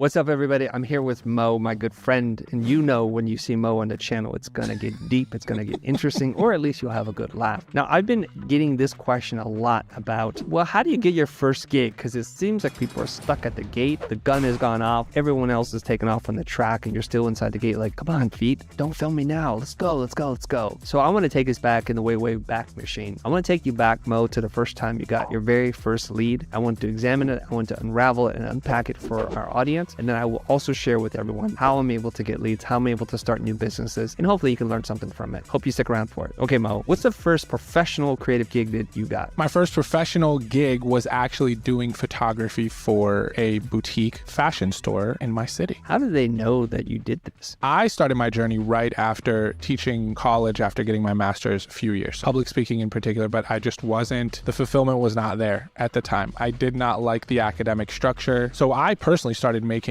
What's up, everybody? I'm here with Mo, my good friend. And you know, when you see Mo on the channel, it's going to get deep, it's going to get interesting, or at least you'll have a good laugh. Now, I've been getting this question a lot about, well, how do you get your first gig? Because it seems like people are stuck at the gate. The gun has gone off. Everyone else is taken off on the track, and you're still inside the gate like, come on, feet. Don't film me now. Let's go, let's go, let's go. So I want to take us back in the way back machine. I want to take you back, Mo, to the first time you got your very first lead. I want to examine it. I want to unravel it and unpack it for our audience. And then I will also share with everyone how I'm able to get leads, how I'm able to start new businesses, and hopefully you can learn something from it. Hope you stick around for it. Okay, Mo, what's the first professional creative gig that you got? My first professional gig was actually doing photography for a boutique fashion store in my city. How did they know that you did this? I started my journey right after teaching college, after getting my master's a few years, public speaking in particular, but I just wasn't, the fulfillment was not there at the time. I did not like the academic structure. So I personally started making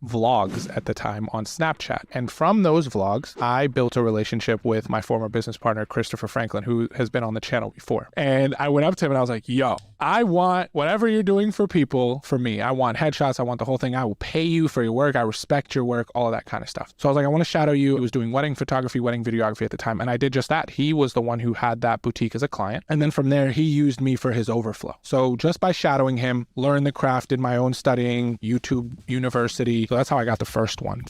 vlogs at the time on Snapchat. And from those vlogs, I built a relationship with my former business partner, Christopher Franklin, who has been on the channel before. And I went up to him and I was like, yo, I want whatever you're doing for people, for me. I want headshots. I want the whole thing. I will pay you for your work. I respect your work, all of that kind of stuff. So I was like, I want to shadow you. I was doing wedding photography, wedding videography at the time. And I did just that. He was the one who had that boutique as a client. And then from there, he used me for his overflow. So just by shadowing him, learned the craft, did my own studying, YouTube University. So that's how I got the first one.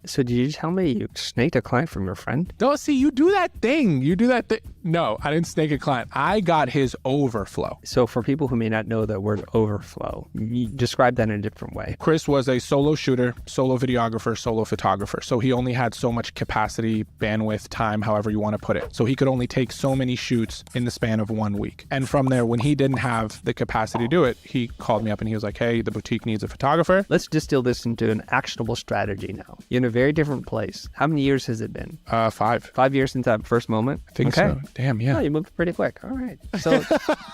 So did you tell me you snaked a client from your friend? Don't see, you do that thing. No, I didn't snake a client. I got his overflow. So for people who may not know the word overflow, you describe that in a different way. Chris was a solo shooter, solo videographer, solo photographer. So he only had so much capacity, bandwidth, time, however you want to put it. So he could only take so many shoots in the span of 1 week. And from there, when he didn't have the capacity to do it, he called me up and he was like, hey, the boutique needs a photographer. Let's distill this into an actionable strategy now. You're in a very different place. How many years has it been? 5. 5 years since that first moment? I think so. Damn, yeah. Oh, you moved pretty quick. All right. So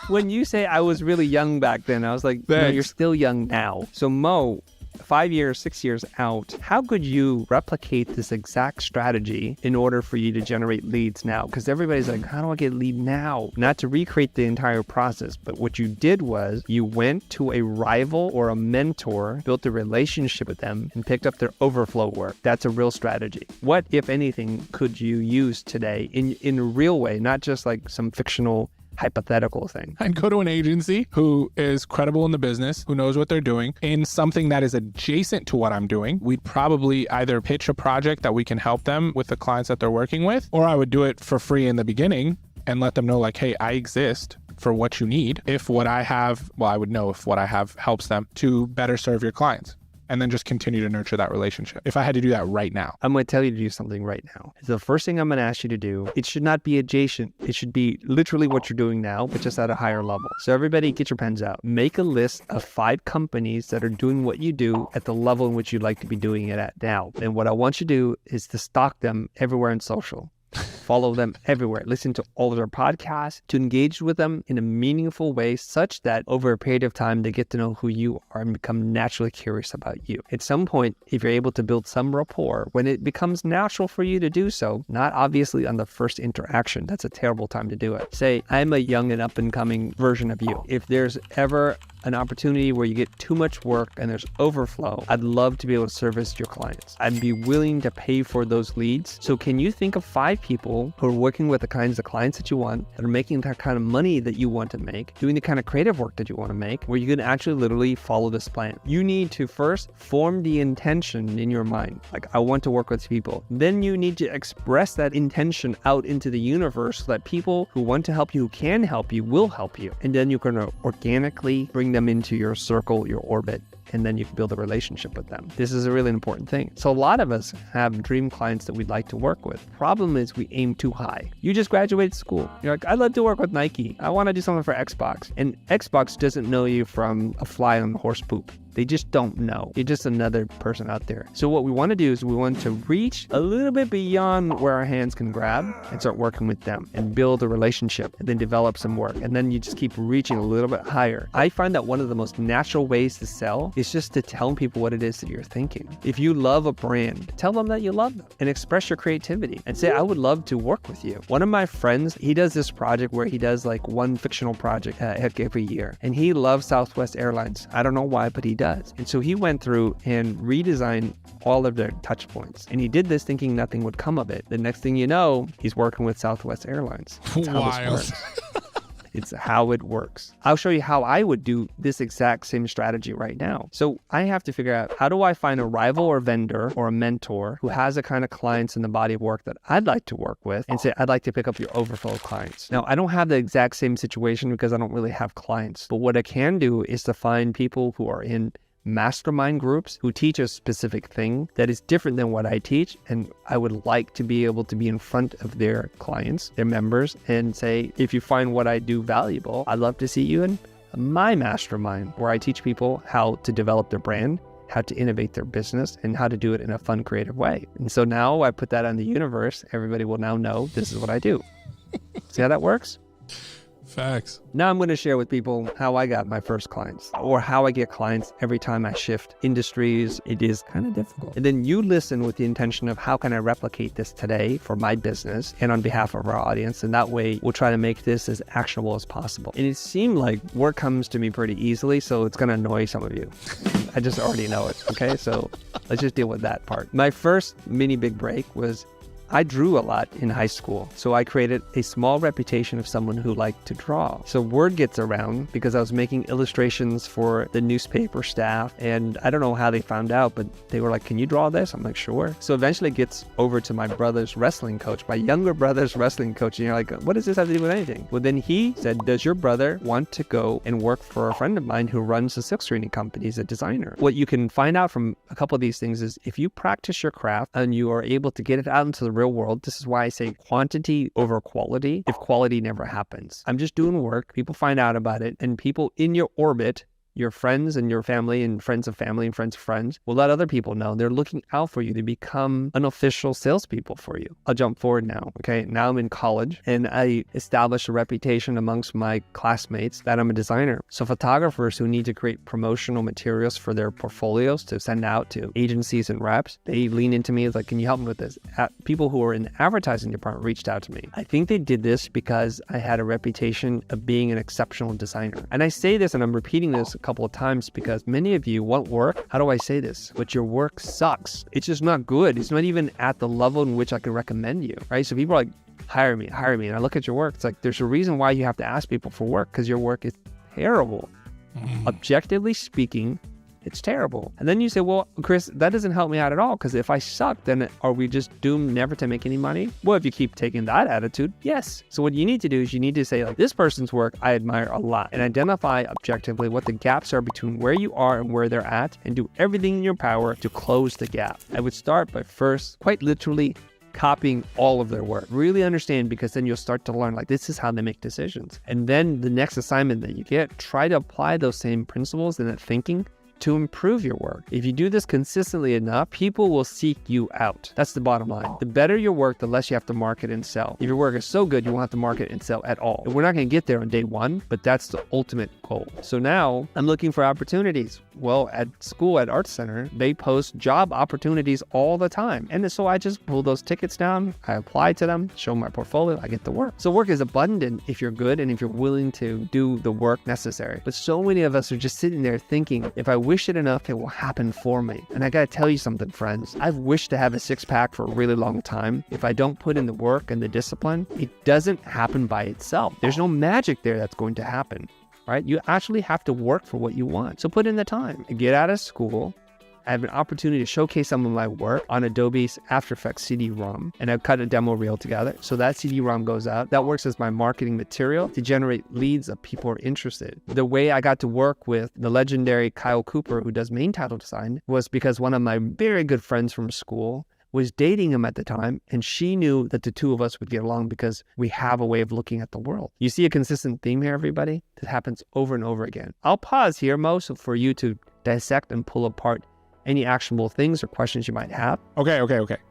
when you say I was really young back then, I was like, no, you're still young now. So Mo, 5 years, 6 years out, how could you replicate this exact strategy in order for you to generate leads now? Because everybody's like, how do I get lead now? Not to recreate the entire process, but what you did was you went to a rival or a mentor, built a relationship with them, and picked up their overflow work. That's a real strategy. What, if anything, could you use today in a real way, not just like some fictional hypothetical thing? I'd go to an agency who is credible in the business, who knows what they're doing, in something that is adjacent to what I'm doing. We'd probably either pitch a project that we can help them with the clients that they're working with, or I would do it for free in the beginning and let them know like, hey, I exist for what you need. If what I have, well, I would know if what I have helps them to better serve your clients. And then just continue to nurture that relationship. If I had to do that right now. I'm going to tell you to do something right now. The first thing I'm going to ask you to do, it should not be adjacent. It should be literally what you're doing now, but just at a higher level. So everybody get your pens out. Make a list of 5 companies that are doing what you do at the level in which you'd like to be doing it at now. And what I want you to do is to stalk them everywhere in social. Follow them everywhere. Listen to all of their podcasts, to engage with them in a meaningful way such that over a period of time, they get to know who you are and become naturally curious about you. At some point, if you're able to build some rapport, when it becomes natural for you to do so, not obviously on the first interaction, that's a terrible time to do it. Say, I'm a young and up and coming version of you. If there's ever an opportunity where you get too much work and there's overflow, I'd love to be able to service your clients. I'd be willing to pay for those leads. So can you think of 5 people who are working with the kinds of clients that you want, that are making that kind of money that you want to make, doing the kind of creative work that you want to make, where you can actually literally follow this plan? You need to first form the intention in your mind. Like, I want to work with people. Then you need to express that intention out into the universe so that people who want to help you, who can help you, will help you. And then you're going to organically bring them into your circle, your orbit, and then you can build a relationship with them. This is a really important thing. So a lot of us have dream clients that we'd like to work with. Problem is we aim too high. You just graduated school. You're like, I'd love to work with Nike. I want to do something for Xbox. And Xbox doesn't know you from a fly on the horse poop. They just don't know. You're just another person out there. So what we want to do is we want to reach a little bit beyond where our hands can grab and start working with them and build a relationship and then develop some work. And then you just keep reaching a little bit higher. I find that one of the most natural ways to sell is just to tell people what it is that you're thinking. If you love a brand, tell them that you love them and express your creativity and say, I would love to work with you. One of my friends, he does this project where he does like one fictional project every year. And he loves Southwest Airlines. I don't know why, but he does. And so he went through and redesigned all of their touch points. And he did this thinking nothing would come of it. The next thing you know, he's working with Southwest Airlines. That's how this works. It's how it works. I'll show you how I would do this exact same strategy right now. So I have to figure out, how do I find a rival or vendor or a mentor who has the kind of clients in the body of work that I'd like to work with, and say, I'd like to pick up your overflow clients. Now, I don't have the exact same situation because I don't really have clients. But what I can do is to find people who are in mastermind groups who teach a specific thing that is different than what I teach, and I would like to be able to be in front of their clients, their members, and say, if you find what I do valuable, I'd love to see you in my mastermind, where I teach people how to develop their brand, how to innovate their business, and how to do it in a fun, creative way. And so now I put that on the universe. Everybody will now know this is what I do. See how that works? Facts. Now I'm going to share with people how I got my first clients, or how I get clients every time I shift industries. It is kind of difficult. And then you listen with the intention of, how can I replicate this today for my business and on behalf of our audience? And that way we'll try to make this as actionable as possible. And it seemed like work comes to me pretty easily, so it's going to annoy some of you. I just already know it. Okay, so let's just deal with that part. My first mini big break was, I drew a lot in high school, so I created a small reputation of someone who liked to draw. So word gets around because I was making illustrations for the newspaper staff, and I don't know how they found out, but they were like, can you draw this? I'm like, sure. So eventually it gets over to my brother's wrestling coach, my younger brother's wrestling coach, and you're like, what does this have to do with anything? Well, then he said, does your brother want to go and work for a friend of mine who runs a silk screening company? He's a designer. What you can find out from a couple of these things is, if you practice your craft and you are able to get it out into the real world, this is why I say quantity over quality, if quality never happens. I'm just doing work, people find out about it, and people in your orbit, your friends and your family and friends of family and friends of friends, will let other people know. They're looking out for you. They become unofficial salespeople for you. I'll jump forward now. Okay, now I'm in college, and I established a reputation amongst my classmates that I'm a designer. So photographers who need to create promotional materials for their portfolios to send out to agencies and reps, they lean into me, like, can you help me with this? People who are in the advertising department reached out to me. I think they did this because I had a reputation of being an exceptional designer. And I say this, and I'm repeating this a couple of times, because many of you want work. How do I say this? But your work sucks. It's just not good. It's not even at the level in which I can recommend you, right? So people are like, hire me. And I look at your work. It's like, there's a reason why you have to ask people for work, because your work is terrible. Objectively speaking, it's terrible. And then you say, well, Chris, that doesn't help me out at all, because if I suck, then are we just doomed never to make any money? Well, if you keep taking that attitude, yes. So what you need to do is you need to say, like, this person's work I admire a lot, and identify objectively what the gaps are between where you are and where they're at, and do everything in your power to close the gap. I would start by first, quite literally, copying all of their work. Really understand, because then you'll start to learn, like, this is how they make decisions. And then the next assignment that you get, try to apply those same principles and that thinking to improve your work. If you do this consistently enough, people will seek you out. That's the bottom line. The better your work, the less you have to market and sell. If your work is so good, you won't have to market and sell at all. And we're not going to get there on day one, but that's the ultimate goal. So now I'm looking for opportunities. Well, at school, at Art Center, they post job opportunities all the time. And so I just pull those tickets down, I apply to them, show my portfolio, I get the work. So work is abundant if you're good and if you're willing to do the work necessary. But so many of us are just sitting there thinking, if I wish it enough, it will happen for me. And I gotta tell you something, friends. I've wished to have a six-pack for a really long time. If I don't put in the work and the discipline, it doesn't happen by itself. There's no magic there that's going to happen, right? You actually have to work for what you want. So put in the time. Get out of school. I have an opportunity to showcase some of my work on Adobe's After Effects CD-ROM, and I've cut a demo reel together. So that CD-ROM goes out. That works as my marketing material to generate leads of people who are interested. The way I got to work with the legendary Kyle Cooper, who does main title design, was because one of my very good friends from school was dating him at the time, and she knew that the two of us would get along because we have a way of looking at the world. You see a consistent theme here, everybody? That happens over and over again. I'll pause here, Mo, so for you to dissect and pull apart any actionable things or questions you might have. Okay.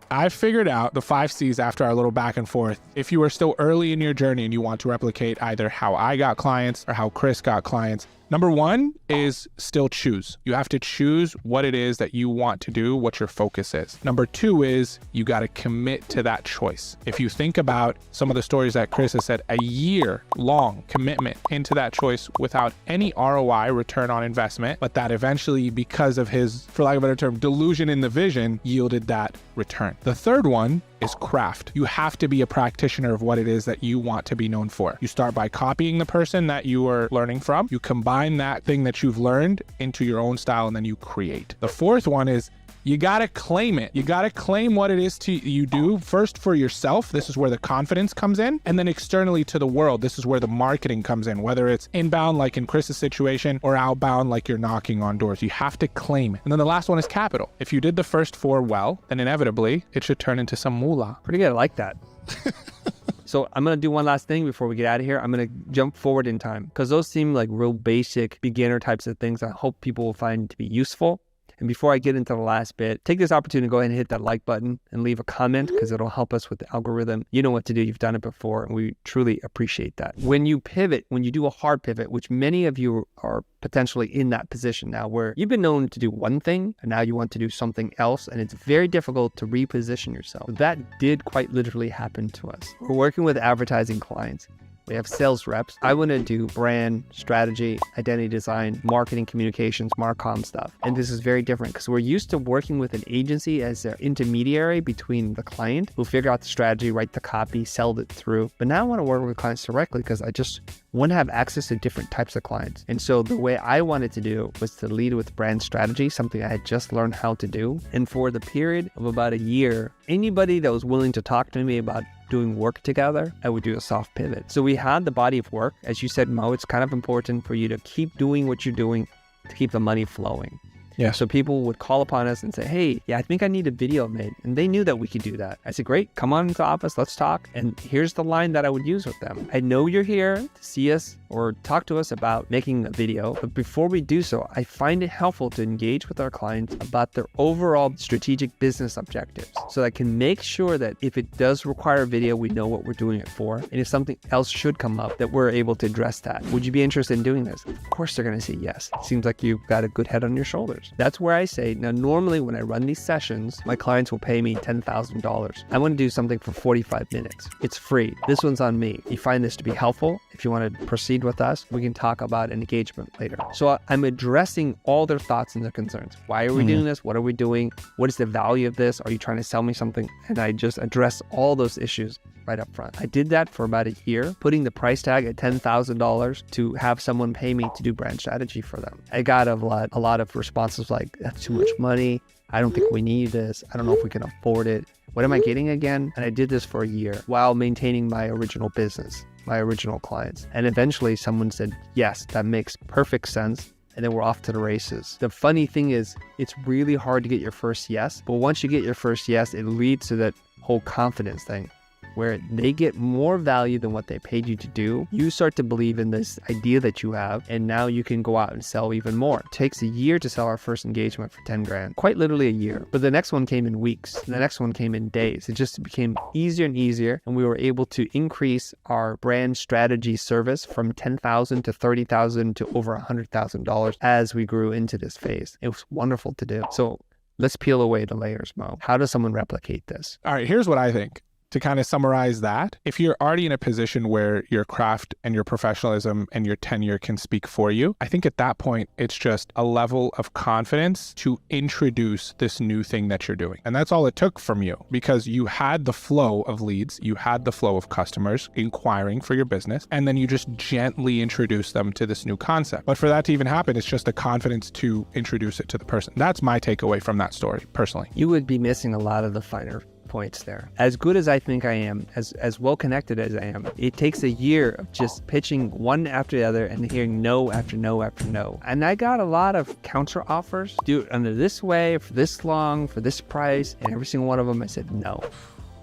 I figured out the 5 C's after our little back and forth. If you are still early in your journey and you want to replicate either how I got clients or how Chris got clients, number 1 is still choose. You have to choose what it is that you want to do, what your focus is. Number 2 is you got to commit to that choice. If you think about some of the stories that Chris has said, a year-long commitment into that choice without any ROI, return on investment, but that eventually, because of his, for lack of a better term, delusion in the vision, yielded that return. The third one is craft. You have to be a practitioner of what it is that you want to be known for. You start by copying the person that you are learning from. You combine that thing that you've learned into your own style, and then you create. The fourth one is you gotta claim it. You gotta claim what it is you do first for yourself. This is where the confidence comes in. And then externally to the world, this is where the marketing comes in, whether it's inbound, like in Chris's situation, or outbound, like you're knocking on doors. You have to claim it. And then the last one is capital. If you did the first 4 well, then inevitably it should turn into some moolah. Pretty good. I like that. So I'm going to do one last thing before we get out of here. I'm going to jump forward in time because those seem like real basic beginner types of things I hope people will find to be useful. And before I get into the last bit, take this opportunity to go ahead and hit that like button and leave a comment because it'll help us with the algorithm. You know what to do. You've done it before, and we truly appreciate that. When you pivot, when you do a hard pivot, which many of you are potentially in that position now where you've been known to do one thing and now you want to do something else, and it's very difficult to reposition yourself. That did quite literally happen to us. We're working with advertising clients. We have sales reps. I want to do brand, strategy, identity design, marketing, communications, marcom stuff. And this is very different because we're used to working with an agency as their intermediary between the client who figure out the strategy, write the copy, sell it through. But now I want to work with clients directly because I just want to have access to different types of clients. And so the way I wanted to do was to lead with brand strategy, something I had just learned how to do. And for the period of about a year, anybody that was willing to talk to me about doing work together, I would do a soft pivot. So we had the body of work. As you said, Mo, it's kind of important for you to keep doing what you're doing to keep the money flowing. Yeah. So people would call upon us and say, hey, yeah, I think I need a video made. And they knew that we could do that. I said, great, come on into the office, let's talk. And here's the line that I would use with them. I know you're here to see us or talk to us about making a video, but before we do so, I find it helpful to engage with our clients about their overall strategic business objectives so that I can make sure that if it does require a video, we know what we're doing it for. And if something else should come up, that we're able to address that. Would you be interested in doing this? Of course, they're going to say yes. Seems like you've got a good head on your shoulders. That's where I say, now normally when I run these sessions, my clients will pay me $10,000. I want to do something for 45 minutes. It's free. This one's on me. You find this to be helpful? If you want to proceed with us, we can talk about an engagement later. So I'm addressing all their thoughts and their concerns. Why are we doing this? What are we doing? What is the value of this? Are you trying to sell me something? And I just address all those issues right up front. I did that for about a year, putting the price tag at $10,000 to have someone pay me to do brand strategy for them. I got a lot of responses like, that's too much money. I don't think we need this. I don't know if we can afford it. What am I getting again? And I did this for a year while maintaining my original business, my original clients. And eventually someone said, yes, that makes perfect sense. And then we're off to the races. The funny thing is, it's really hard to get your first yes. But once you get your first yes, it leads to that whole confidence thing, where they get more value than what they paid you to do. You start to believe in this idea that you have, and now you can go out and sell even more. It takes a year to sell our first engagement for 10 grand, quite literally a year. But the next one came in weeks, and the next one came in days. It just became easier and easier, and we were able to increase our brand strategy service from $10,000 to $30,000 to over $100,000 as we grew into this phase. It was wonderful to do. So let's peel away the layers, Mo. How does someone replicate this? All right, here's what I think. To kind of summarize that, if you're already in a position where your craft and your professionalism and your tenure can speak for you, I think at that point, it's just a level of confidence to introduce this new thing that you're doing. And that's all it took from you, because you had the flow of leads, you had the flow of customers inquiring for your business, and then you just gently introduce them to this new concept. But for that to even happen, it's just the confidence to introduce it to the person. That's my takeaway from that story, personally. You would be missing a lot of the finer points there. As good as I think I am, as well connected as I am, it takes a year of just pitching one after the other and hearing no after no after no. And I got a lot of counter offers. Do it under this way, for this long, for this price. And every single one of them, I said no.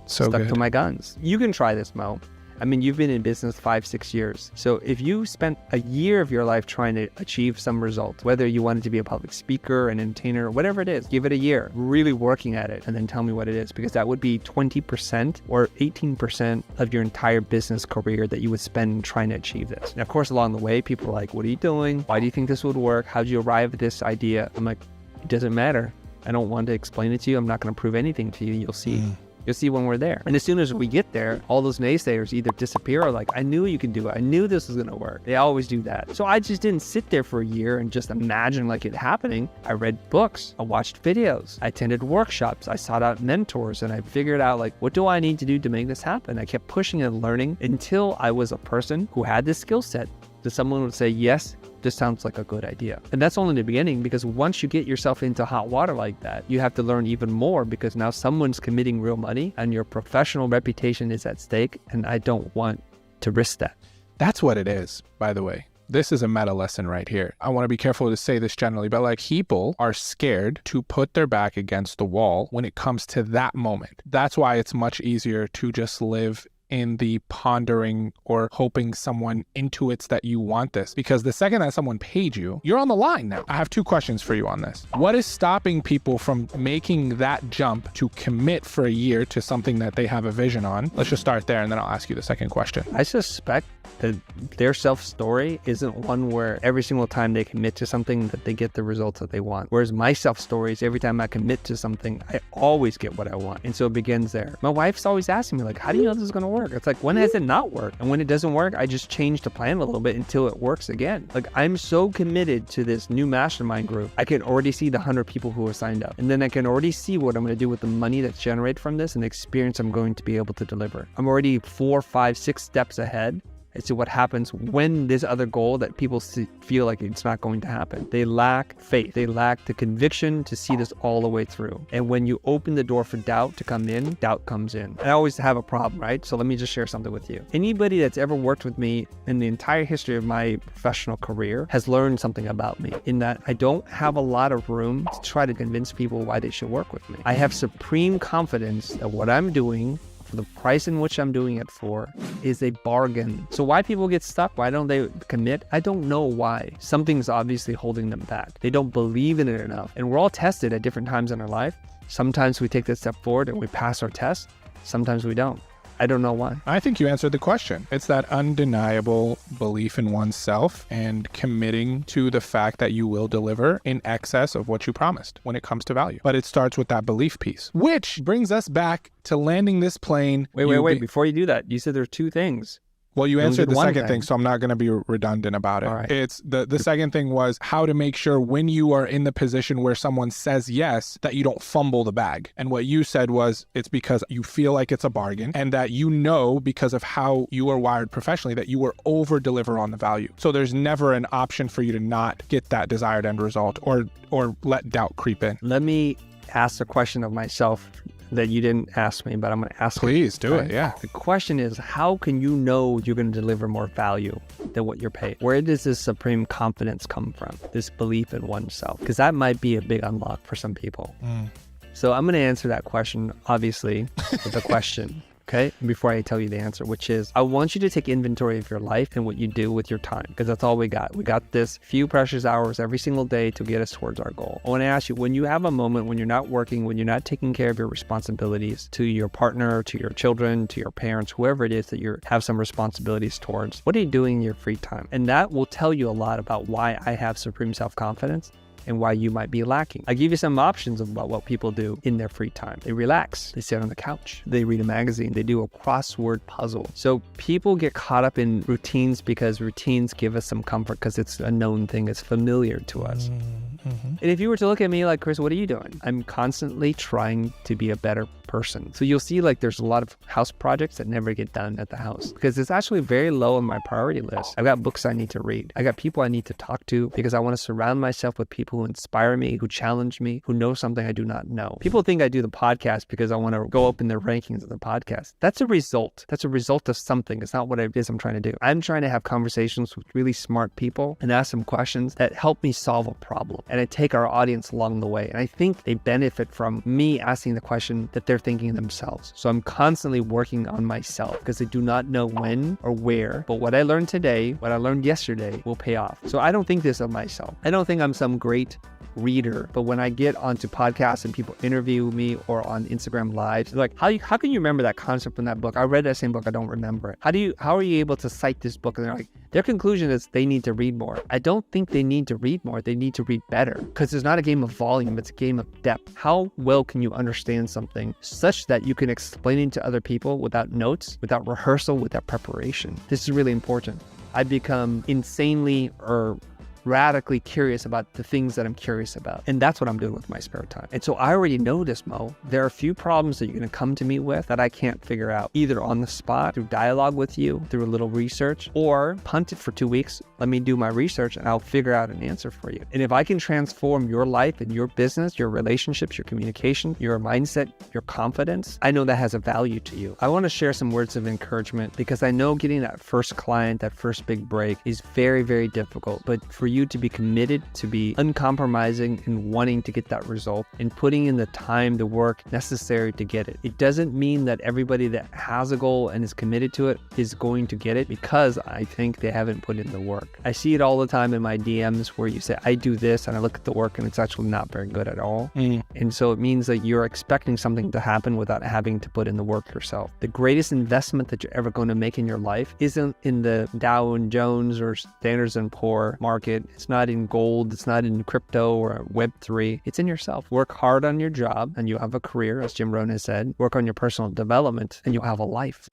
So Stuck good. to my guns. You can try this, Mo. I mean, you've been in business 5-6 years. So if you spent a year of your life trying to achieve some result, whether you wanted to be a public speaker, an entertainer, whatever it is, give it a year, really working at it, and then tell me what it is, because that would be 20% or 18% of your entire business career that you would spend trying to achieve this. And of course, along the way, people are like, what are you doing? Why do you think this would work? How'd you arrive at this idea? I'm like, it doesn't matter. I don't want to explain it to you. I'm not going to prove anything to you. You'll see. You'll see when we're there. And as soon as we get there, all those naysayers either disappear or like, I knew you could do it. I knew this was going to work. They always do that. So I just didn't sit there for a year and just imagine like it happening. I read books. I watched videos. I attended workshops. I sought out mentors, and I figured out like, what do I need to do to make this happen? I kept pushing and learning until I was a person who had this skill set that someone would say, yes, this sounds like a good idea. And that's only the beginning, because once you get yourself into hot water like that, you have to learn even more, because now someone's committing real money and your professional reputation is at stake. And I don't want to risk that. That's what it is, by the way. This is a meta lesson right here. I want to be careful to say this generally, but like, people are scared to put their back against the wall when it comes to that moment. That's why it's much easier to just live in the pondering or hoping someone intuits that you want this, because the second that someone paid you, you're on the line now. I have two questions for you on this. What is stopping people from making that jump to commit for a year to something that they have a vision on? Let's just start there, and then I'll ask you the second question. I suspect that their self-story isn't one where every single time they commit to something that they get the results that they want. Whereas my self-story is every time I commit to something, I always get what I want. And so it begins there. My wife's always asking me like, how do you know this is going to work? It's like, when has it not worked? And when it doesn't work, I just change the plan a little bit until it works again. Like, I'm so committed to this new mastermind group. I can already see the 100 people who are signed up. And then I can already see what I'm going to do with the money that's generated from this and the experience I'm going to be able to deliver. I'm already 4, 5, 6 steps ahead as to what happens when this other goal that people feel like it's not going to happen. They lack faith. They lack the conviction to see this all the way through. And when you open the door for doubt to come in, doubt comes in. I always have a problem, right? So let me just share something with you. Anybody that's ever worked with me in the entire history of my professional career has learned something about me, in that I don't have a lot of room to try to convince people why they should work with me. I have supreme confidence that what I'm doing, the price in which I'm doing it for, is a bargain. So why people get stuck? Why don't they commit? I don't know why. Something's obviously holding them back. They don't believe in it enough. And we're all tested at different times in our life. Sometimes we take that step forward and we pass our test. Sometimes we don't. I don't know why. I think you answered the question. It's that undeniable belief in oneself and committing to the fact that you will deliver in excess of what you promised when it comes to value. But it starts with that belief piece, which brings us back to landing this plane. Wait. Before you do that, you said there are two things. Well, you answered the second thing, so I'm not going to be redundant about it. All right. It's the second thing was how to make sure when you are in the position where someone says yes, that you don't fumble the bag. And what you said was it's because you feel like it's a bargain, and that you know, because of how you are wired professionally, that you will over deliver on the value. So there's never an option for you to not get that desired end result or let doubt creep in. Let me ask a question of myself that you didn't ask me, but I'm going to ask. Please do it. Yeah. The question is, how can you know you're going to deliver more value than what you're paid? Where does this supreme confidence come from? This belief in oneself? Because that might be a big unlock for some people. So I'm going to answer that question, obviously, with a question. Okay, before I tell you the answer, which is, I want you to take inventory of your life and what you do with your time, because that's all we got. We got this few precious hours every single day to get us towards our goal. I want to ask you, when you have a moment when you're not working, when you're not taking care of your responsibilities to your partner, to your children, to your parents, whoever it is that you have some responsibilities towards, what are you doing in your free time? And that will tell you a lot about why I have supreme self-confidence and why you might be lacking. I give you some options about what people do in their free time. They relax, they sit on the couch, they read a magazine, they do a crossword puzzle. So people get caught up in routines because routines give us some comfort because it's a known thing, it's familiar to us. And if you were to look at me like, Chris, what are you doing? I'm constantly trying to be a better person. So you'll see like there's a lot of house projects that never get done at the house because it's actually very low on my priority list. I've got books I need to read. I got people I need to talk to because I want to surround myself with people who inspire me, who challenge me, who know something I do not know. People think I do the podcast because I want to go up in the rankings of the podcast. That's a result. That's a result of something. It's not what it is I'm trying to do. I'm trying to have conversations with really smart people and ask them questions that help me solve a problem. and I take our audience along the way. And I think they benefit from me asking the question that they're thinking themselves. So I'm constantly working on myself because I do not know when or where, but what I learned today, what I learned yesterday will pay off. So I don't think this of myself. I don't think I'm some great reader, but when I get onto podcasts and people interview me or on Instagram lives, like, how can you remember that concept in that book? I read that same book, I don't remember it. How are you able to cite this book? And they're like, their conclusion is they need to read more. I don't think they need to read more. They need to read better, because it's not a game of volume, it's a game of depth. How well can you understand something such that you can explain it to other people without notes, without rehearsal, without preparation? This is really important. I've become insanely or radically curious about the things that I'm curious about. And that's what I'm doing with my spare time. And so I already know this, Mo. There are a few problems that you're going to come to me with that I can't figure out, either on the spot, through dialogue with you, through a little research, or punt it for 2 weeks. Let me do my research and I'll figure out an answer for you. And if I can transform your life and your business, your relationships, your communication, your mindset, your confidence, I know that has a value to you. I want to share some words of encouragement, because I know getting that first client, that first big break is very, very difficult. But for you to be committed, to be uncompromising and wanting to get that result and putting in the time, the work necessary to get it. It doesn't mean that everybody that has a goal and is committed to it is going to get it, because I think they haven't put in the work. I see it all the time in my DMs where you say, I do this, and I look at the work and it's actually not very good at all. And so it means that you're expecting something to happen without having to put in the work yourself. The greatest investment that you're ever going to make in your life isn't in the Dow and Jones or Standards and Poor market. It's not in gold. It's not in crypto or Web3. It's in yourself. Work hard on your job and you'll have a career, as Jim Rohn has said. Work on your personal development and you'll have a life.